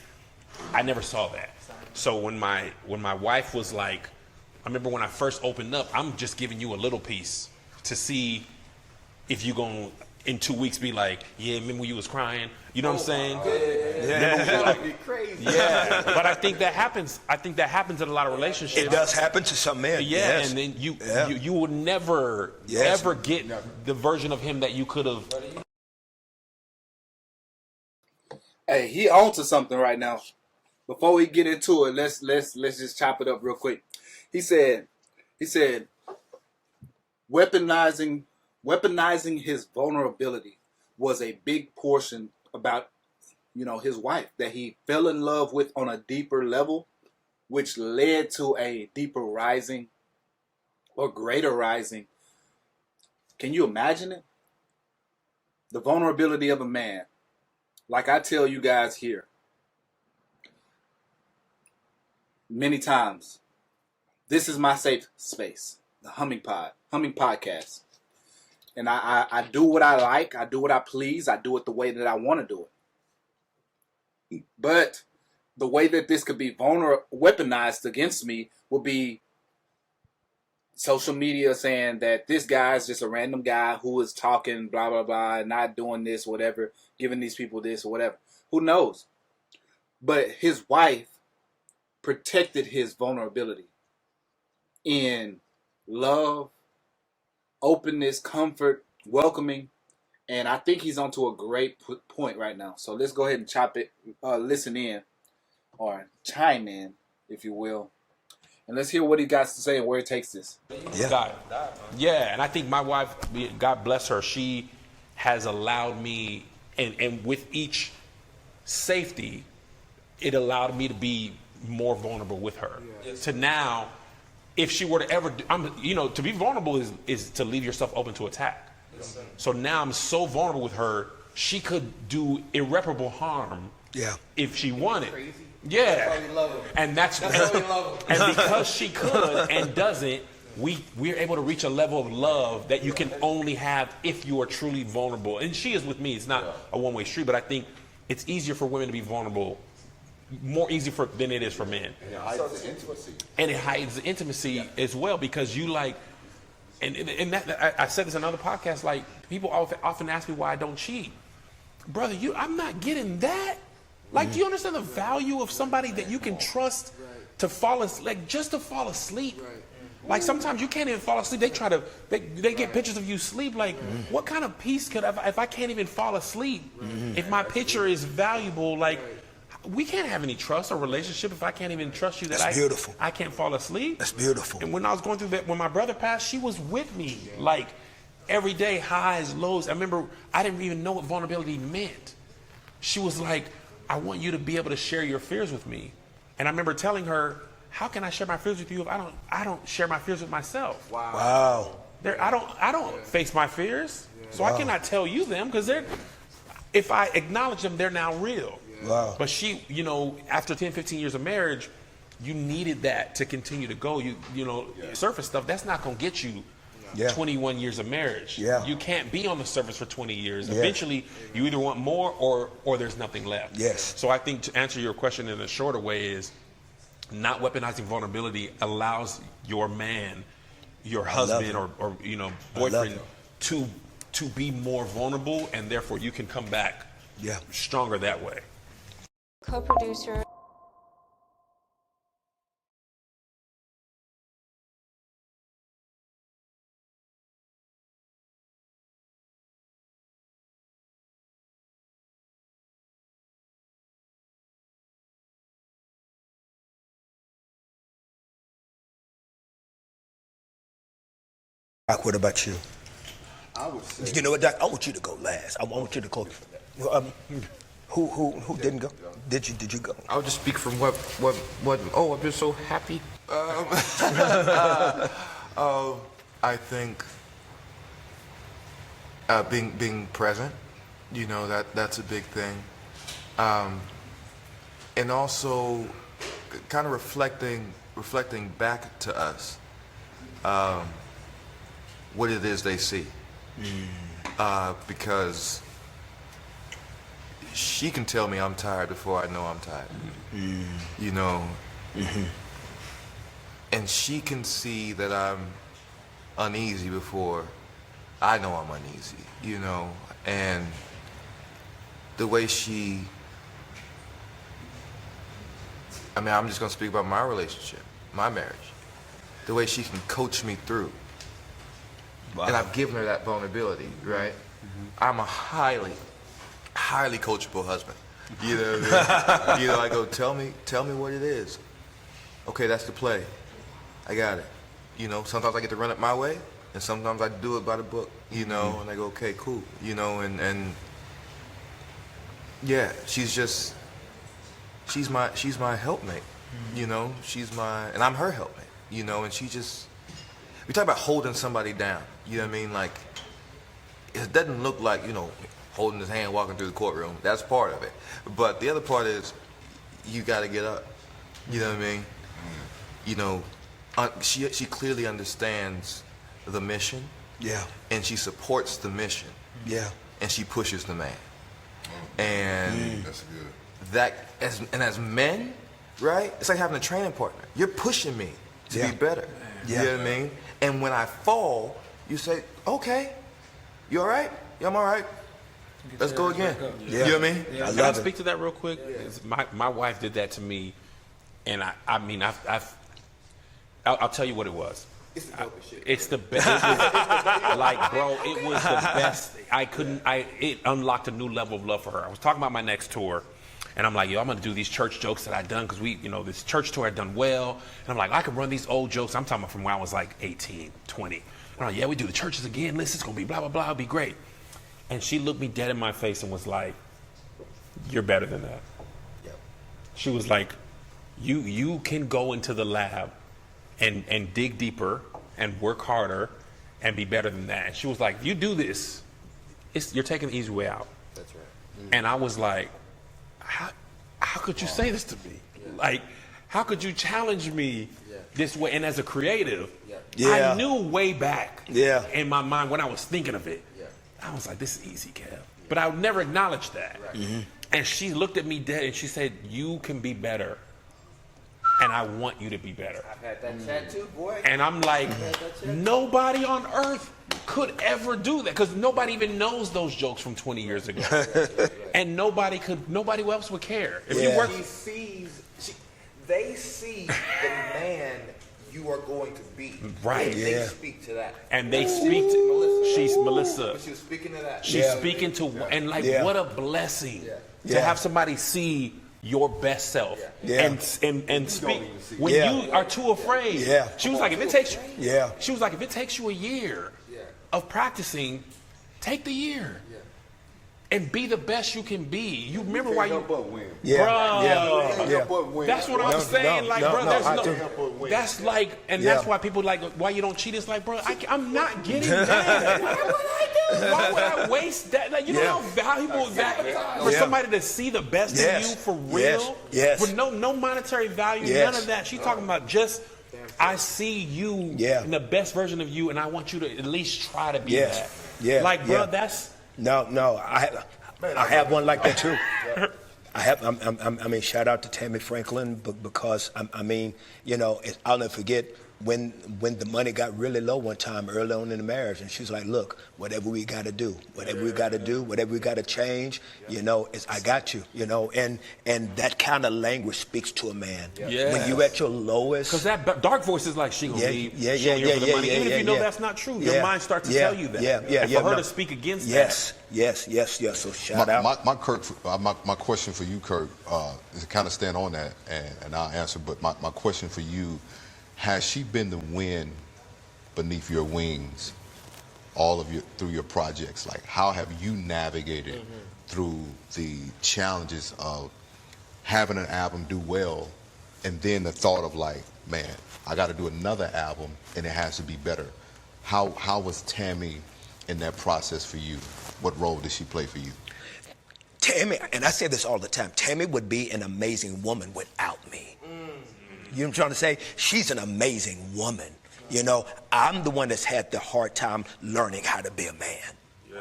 I never saw that. So when my wife was like, I remember when I first opened up, I'm just giving you a little piece to see if you gonna in 2 weeks be like, yeah, remember when you was crying? You know what I'm saying? That'd be crazy. Yeah, but I think that happens. I think that happens in a lot of relationships. It does happen to some men. Yeah, yes. and then you will never ever get the version of him that you could have. Hey, he on to something right now. Before we get into it, let's just chop it up real quick. He said weaponizing his vulnerability was a big portion about, you know, his wife that he fell in love with on a deeper level, which led to a deeper rising or greater rising. Can you imagine it? The vulnerability of a man. Like I tell you guys here many times, this is my safe space, the Humming Podcast. And I do what I like, I do what I please, I do it the way that I want to do it. But the way that this could be weaponized against me would be social media saying that this guy is just a random guy who is talking blah, blah, blah, and not doing this, whatever, giving these people this or whatever. Who knows? But his wife protected his vulnerability in love, openness, comfort, welcoming, and I think he's onto a great point right now. So let's go ahead and listen in, or chime in, if you will, and let's hear what he got to say and where it takes this. Yeah, and I think my wife, God bless her, she has allowed me, and with each safety, it allowed me to be more vulnerable with her. To now, if she were to ever, to be vulnerable is to leave yourself open to attack. So now I'm so vulnerable with her, she could do irreparable harm if she wanted. Yeah. And that's why we love her. And because she could and doesn't, we're able to reach a level of love that you can only have if you are truly vulnerable. And she is with me. It's not a one-way street, but I think it's easier for women to be vulnerable, more easy than it is for men. And it hides the intimacy. And it hides the intimacy as well, because you like, and that, I said this in another podcast, like, people often ask me why I don't cheat. Brother, I'm not getting that. Like, do you understand the value of somebody that you can trust to fall asleep, like just to fall asleep? Like, sometimes you can't even fall asleep. They get pictures of you sleep. Like, what kind of peace if I can't even fall asleep? If my picture is valuable, like, we can't have any trust or relationship if I can't even trust you that I can't fall asleep. That's beautiful. And when I was going through that, when my brother passed, she was with me, like, every day, highs, lows. I remember I didn't even know what vulnerability meant. She was like, I want you to be able to share your fears with me. And I remember telling her, how can I share my fears with you if I don't share my fears with myself? Wow. I don't face my fears, so I cannot tell you them, because if I acknowledge them, they're now real. Wow. But she, after 10, 15 years of marriage, you needed that to continue to go. Surface stuff, that's not going to get you 21 years of marriage. Yeah. You can't be on the surface for 20 years. Yeah. Eventually, you either want more or there's nothing left. Yes. So I think to answer your question in a shorter way is, not weaponizing vulnerability allows your man, your husband or boyfriend to be more vulnerable, and therefore you can come back stronger that way. Co-producer. Doc, what about you? I would say, You know what, Doc? I want you to go last. I want you to go. Who didn't go? Did you go? I'll just speak from what. Oh, I'm just so happy. I think being present, you know, that's a big thing, and also kind of reflecting back to us what it is they see, because she can tell me I'm tired before I know I'm tired, you know, and she can see that I'm uneasy before I know I'm uneasy, you know, and the way she, I mean, I'm just gonna speak about my relationship, my marriage, the way she can coach me through. Wow. And I've given her that vulnerability, right? I'm a highly coachable husband. You know what I mean? You know, I go, tell me what it is. Okay, that's the play. I got it. You know, sometimes I get to run it my way, and sometimes I do it by the book, you know, and I go, okay, cool. You know, and yeah, she's my helpmate, you know, and I'm her helpmate, you know, and we talk about holding somebody down, you know what I mean? Like, it doesn't look like, you know, holding his hand, walking through the courtroom. That's part of it. But the other part is, you got to get up, you know what I mean? You know, she clearly understands the mission. Yeah. And she supports the mission. Yeah. And she pushes the man. And that's good. As men, right? It's like having a training partner. You're pushing me to be better. Yeah. You know what I mean? And when I fall, you say, okay, you all right? Yeah, I'm all right. Let's go again. Yeah. You know what I mean? Yeah. Can I speak to that real quick? Yeah. My wife did that to me, and I'll tell you what it was. It's the best. Like, bro, it was the best. It unlocked a new level of love for her. I was talking about my next tour, and I'm like, yo, I'm gonna do these church jokes that I've done, because this church tour I'd done well. And I'm like, I can run these old jokes. I'm talking about from when I was like 18, 20. And I'm like, yeah, we do the churches again. Listen, it's gonna be blah, blah, blah. It'll be great. And she looked me dead in my face and was like, you're better than that. Yep. She was like, you can go into the lab and dig deeper and work harder and be better than that. And she was like, if you do this, you're taking the easy way out. That's right. And I was like, how could you say this to me? Like, how could you challenge me this way? And as a creative, I knew way back in my mind when I was thinking of it, I was like, this is easy, Kev. But I would never acknowledge that. Right. And she looked at me dead and she said, you can be better. And I want you to be better. I've had that chat too, boy. And I'm like, nobody on earth could ever do that, because nobody even knows those jokes from 20 years ago. And nobody else would care. If you work, they see the man you are going to be. Right. And they speak to that. And they speak to Melissa. She's Melissa. But she was speaking to that. She's speaking to, and like, what a blessing to have somebody see your best self and speak when you are too afraid. She was like, if it takes she was like, if it takes you a year of practicing, take the year and be the best you can be. You remember why you bro. That's what I'm saying. Like, bro, that's like, and that's why people like, why you don't cheat. It's like, bro, I'm not getting that. Why would I do? Why would I waste that? Like, you know how valuable that for somebody to see the best in you for real, with no monetary value, none of that. She's talking about just, I see you in the best version of you, and I want you to at least try to be that. Like, bro, that's. No, I have one like that too. I mean, shout out to Tammy Franklin, because I mean, you know, I'll never forget when the money got really low one time early on in the marriage, and she was like, look, whatever we got to do, whatever we got to change, you know, I got you, you know, and that kind of language speaks to a man. When you at your lowest. Because that dark voice is like, she gonna leave, for the money. Even if you know that's not true, your mind starts to tell you that. And for her to speak against that. Yes. So shout out. My question for you, Kirk, is to kind of stand on that, and I'll answer, but my question for you, has she been the wind beneath your wings through your projects? Like, how have you navigated through the challenges of having an album do well, and then the thought of like, man, I got to do another album and it has to be better? How was Tammy in that process for you? What role did she play for you? Tammy, and I say this all the time, Tammy would be an amazing woman without me. You know what I'm trying to say? She's an amazing woman. You know, I'm the one that's had the hard time learning how to be a man. Yeah.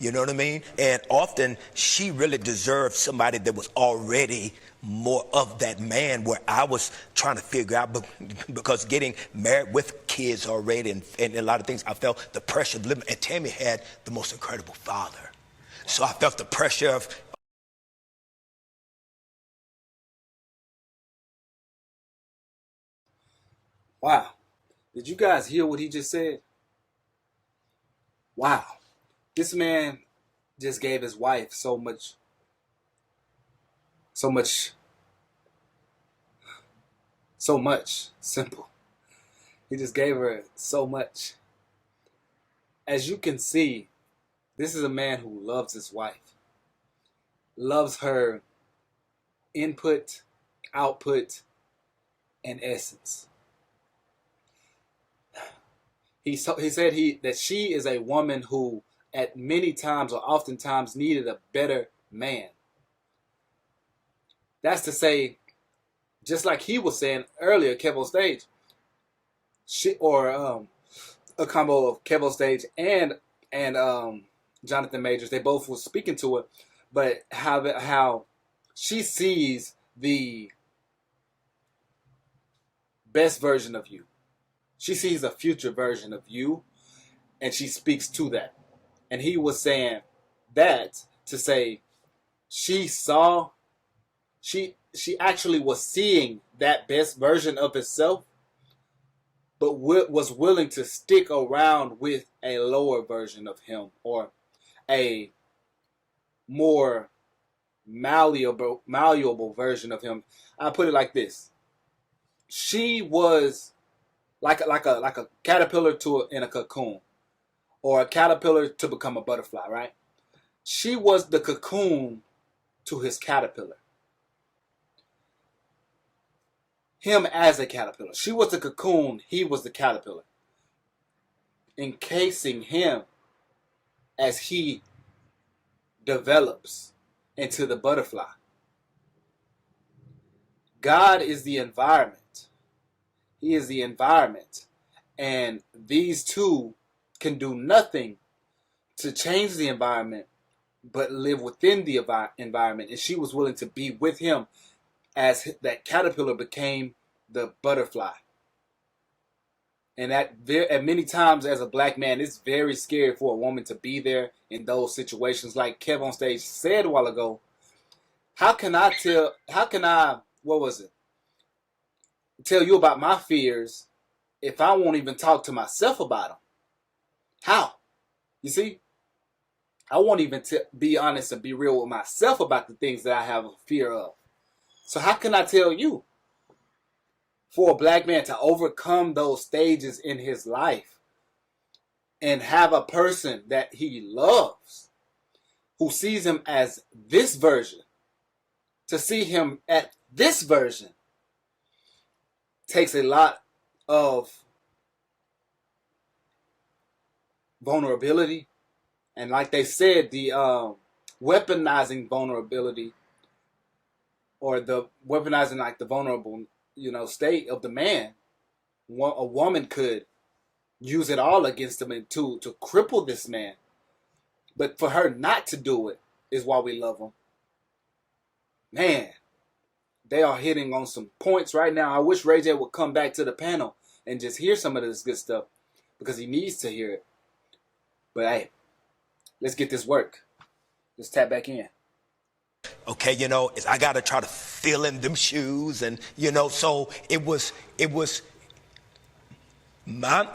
You know what I mean? And often she really deserved somebody that was already more of that man, where I was trying to figure out, because getting married with kids already and a lot of things, I felt the pressure of living. And Tammy had the most incredible father. So I felt the pressure of, Wow. Did you guys hear what he just said? Wow. This man just gave his wife so much. Simple. He just gave her so much. As you can see, this is a man who loves his wife. Loves her input, output, and essence. He said that she is a woman who at many times or oftentimes needed a better man. That's to say, just like he was saying earlier, Kev on Stage, a combo of Kev on Stage and Jonathan Majors, they both were speaking to it, but how she sees the best version of you. She sees a future version of you, and she speaks to that. And he was saying that to say she actually was seeing that best version of herself, but was willing to stick around with a lower version of him, or a more malleable version of him. I put it like this: she was like a caterpillar in a cocoon, or a caterpillar to become a butterfly, right? She was the cocoon to his caterpillar. Him as a caterpillar. She was the cocoon, he was the caterpillar. Encasing him as he develops into the butterfly. God is the environment. He is the environment. And these two can do nothing to change the environment, but live within the environment. And she was willing to be with him as that caterpillar became the butterfly. And at many times as a black man, it's very scary for a woman to be there in those situations. Like Kev on Stage said a while ago, how can I tell you about my fears if I won't even talk to myself about them? How? You see? I won't even be honest and be real with myself about the things that I have a fear of. So how can I tell you? For a black man to overcome those stages in his life and have a person that he loves, who sees him as this version, to see him at this version, takes a lot of vulnerability. And like they said, the weaponizing vulnerability, or the weaponizing like the vulnerable, state of the man. A woman could use it all against him and to cripple this man. But for her not to do it is why we love him. Man, they are hitting on some points right now. I wish Ray J would come back to the panel and just hear some of this good stuff, because he needs to hear it. But hey, let's get this work. Let's tap back in. Okay, I got to try to fill in them shoes, and so it was my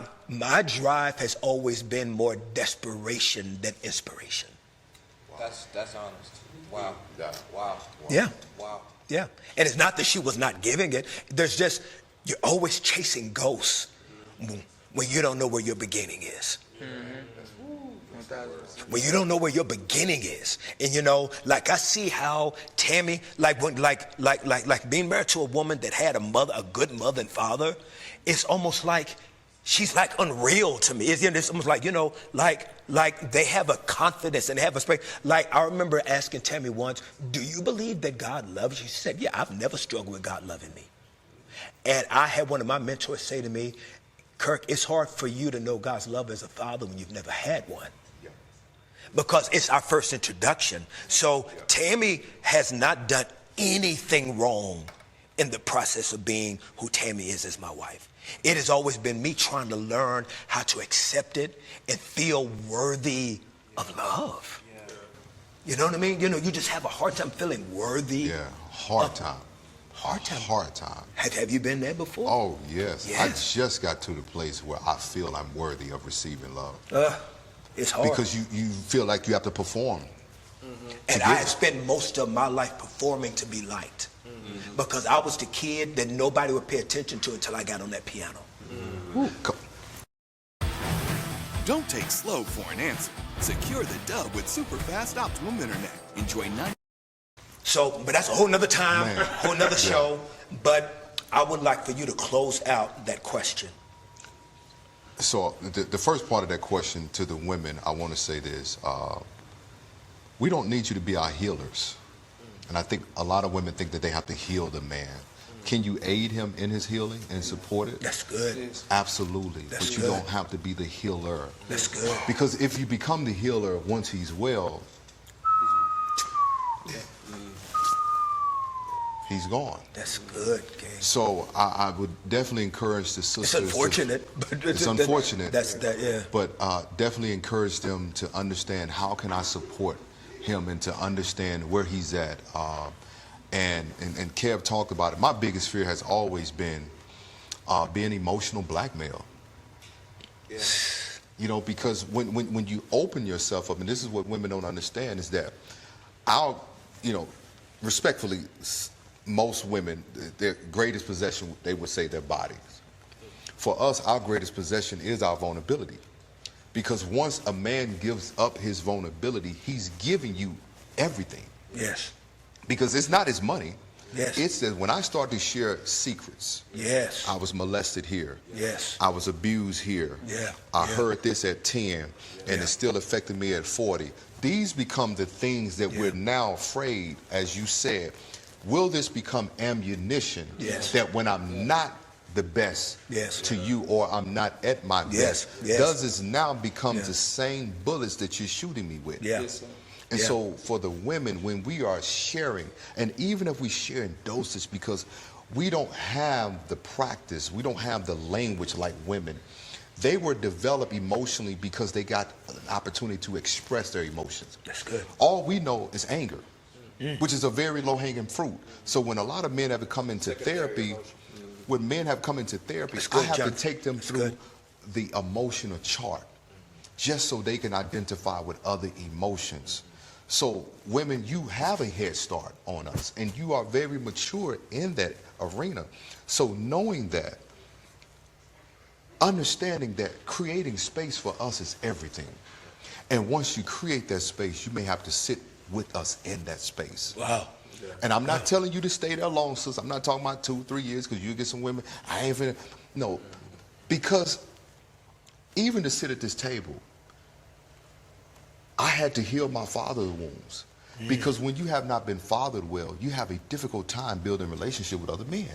drive has always been more desperation than inspiration. Wow. That's honest. Wow. Wow. Yeah. Wow. Yeah. And it's not that she was not giving it. There's just, you're always chasing ghosts when you don't know where your beginning is. When you don't know where your beginning is, and like I see how Tammy, like being married to a woman that had a good mother and father, it's almost like she's like unreal to me. It's almost like like they have a confidence and they have a space. Like I remember asking Tammy once, "Do you believe that God loves you?" She said, "Yeah, I've never struggled with God loving me." And I had one of my mentors say to me, "Kirk, it's hard for you to know God's love as a father when you've never had one." Because it's our first introduction. So Tammy has not done anything wrong in the process of being who Tammy is as my wife. It has always been me trying to learn how to accept it and feel worthy of love. You know what I mean? You just have a hard time feeling worthy. Yeah, hard time. Hard time. Hard time. Have you been there before? Oh, yes. I just got to the place where I feel I'm worthy of receiving love. It's hard. Because you feel like you have to perform. And I have spent most of my life performing to be liked. Because I was the kid that nobody would pay attention to until I got on that piano. Don't take slow for an answer. Secure the dub with super fast optimum internet. Enjoy 9. So, but that's a whole nother time, whole nother show. But I would like for you to close out that question. So the first part of that question to the women, I want to say this. We don't need you to be our healers. And I think a lot of women think that they have to heal the man. Can you aid him in his healing and support it? That's good. Absolutely. But you don't have to be the healer. That's good. Because if you become the healer once he's well, he's gone. That's good, gang. So I would definitely encourage the sisters. It's unfortunate. It's unfortunate. Yeah. But definitely encourage them to understand how can I support him and to understand where he's at. And Kev talked about it. My biggest fear has always been being emotional blackmail. Yeah. Because when you open yourself up, and this is what women don't understand, is that respectfully, most women, their greatest possession, they would say their bodies. For us, our greatest possession is our vulnerability. Because once a man gives up his vulnerability, he's giving you everything. Yes. Because it's not his money. Yes. It's that when I start to share secrets. Yes. I was molested here. Yes. I was abused here. Yeah. I heard this at 10, and it still affected me at 40. These become the things that we're now afraid, as you said. Will this become ammunition that when I'm not the best to you, or I'm not at my best, does this now become the same bullets that you're shooting me with? And so for the women, when we are sharing, and even if we share in dosage, because we don't have the practice, we don't have the language like women, they were developed emotionally because they got an opportunity to express their emotions. That's good. All we know is anger, which is a very low-hanging fruit. So when a lot of men have come into therapy, when men have come into therapy, I have to take them through the emotional chart just so they can identify with other emotions. So women, you have a head start on us, and you are very mature in that arena. So knowing that, understanding that creating space for us is everything. And once you create that space, you may have to sit with us in that space. Wow. And I'm not telling you to stay there long, sis. I'm not talking about 2-3 years, because you get some women, I ain't finna. No, because even to sit at this table, I had to heal my father's wounds. Because when you have not been fathered well, you have a difficult time building relationship with other men.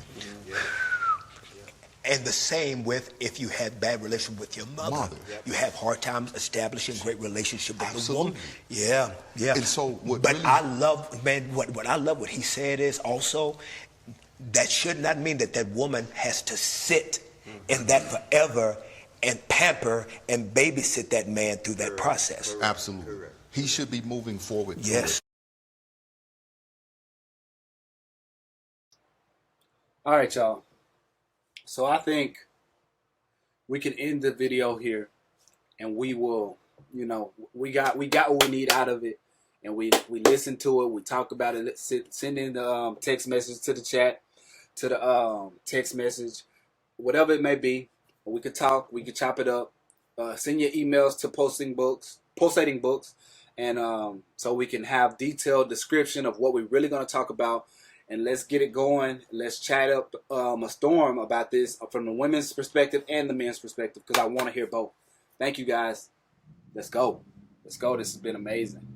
And the same with if you had bad relationship with your mother. You have hard times establishing great relationship with the woman. Yeah. And so I love, man, what I love what he said is also, that should not mean that that woman has to sit in that forever and pamper and babysit that man through that process. Absolutely. He should be moving forward. Yes. All right, y'all. So I think we can end the video here, and we will, we got what we need out of it, and we listen to it, we talk about it, send in the text message to the chat, to the text message, whatever it may be. We could talk, we could chop it up, Send your emails to pulsating books, and so we can have detailed description of what we're really going to talk about. And let's get it going. Let's chat up a storm about this from the women's perspective and the men's perspective, because I want to hear both. Thank you, guys. Let's go. Let's go. This has been amazing.